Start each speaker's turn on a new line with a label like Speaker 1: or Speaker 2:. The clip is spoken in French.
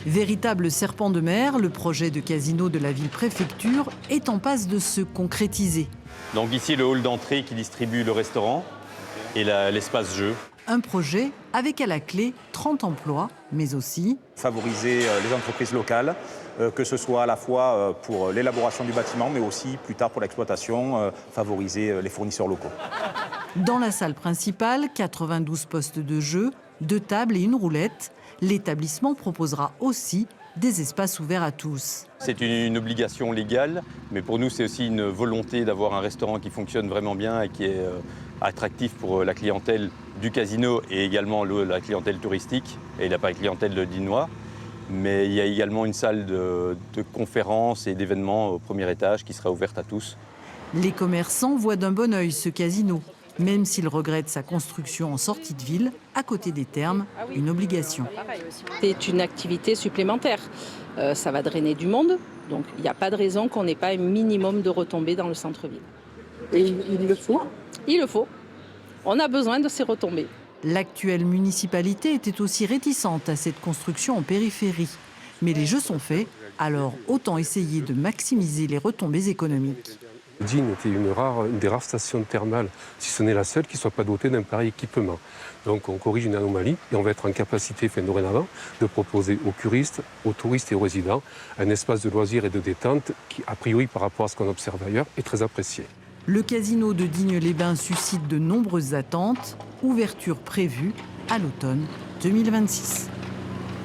Speaker 1: Véritable serpent de mer, le projet de casino de la ville-préfecture est en passe de se concrétiser.
Speaker 2: Donc ici, le hall d'entrée qui distribue le restaurant et l'espace jeu.
Speaker 1: Un projet avec à la clé 30 emplois, mais aussi
Speaker 3: favoriser les entreprises locales, que ce soit à la fois pour l'élaboration du bâtiment, mais aussi plus tard pour l'exploitation, favoriser les fournisseurs locaux.
Speaker 1: dans la salle principale, 92 postes de jeu, 2 tables et une roulette. L'établissement proposera aussi des espaces ouverts à tous.
Speaker 2: C'est une obligation légale, mais pour nous, c'est aussi une volonté d'avoir un restaurant qui fonctionne vraiment bien et qui est attractif pour la clientèle du casino et également la clientèle touristique et la clientèle de Dinois. Mais il y a également une salle de conférences et d'événements au premier étage qui sera ouverte à tous.
Speaker 1: Les commerçants voient d'un bon œil ce casino, même s'ils regrettent sa construction en sortie de ville, à côté des thermes, une obligation.
Speaker 4: C'est une activité supplémentaire. Ça va drainer du monde, donc il n'y a pas de raison qu'on n'ait pas un minimum de retombées dans le centre-ville.
Speaker 5: Et il le faut ?
Speaker 4: Il le faut. On a besoin de ces retombées.
Speaker 1: L'actuelle municipalité était aussi réticente à cette construction en périphérie. Mais les jeux sont faits, alors autant essayer de maximiser les retombées économiques.
Speaker 6: Digne était une des rares stations thermales, si ce n'est la seule, qui ne soit pas dotée d'un pareil équipement. Donc on corrige une anomalie et on va être en capacité, dorénavant, de proposer aux curistes, aux touristes et aux résidents un espace de loisirs et de détente qui, a priori, par rapport à ce qu'on observe ailleurs, est très apprécié.
Speaker 1: Le casino de Digne-les-Bains suscite de nombreuses attentes. Ouverture prévue à l'automne 2026.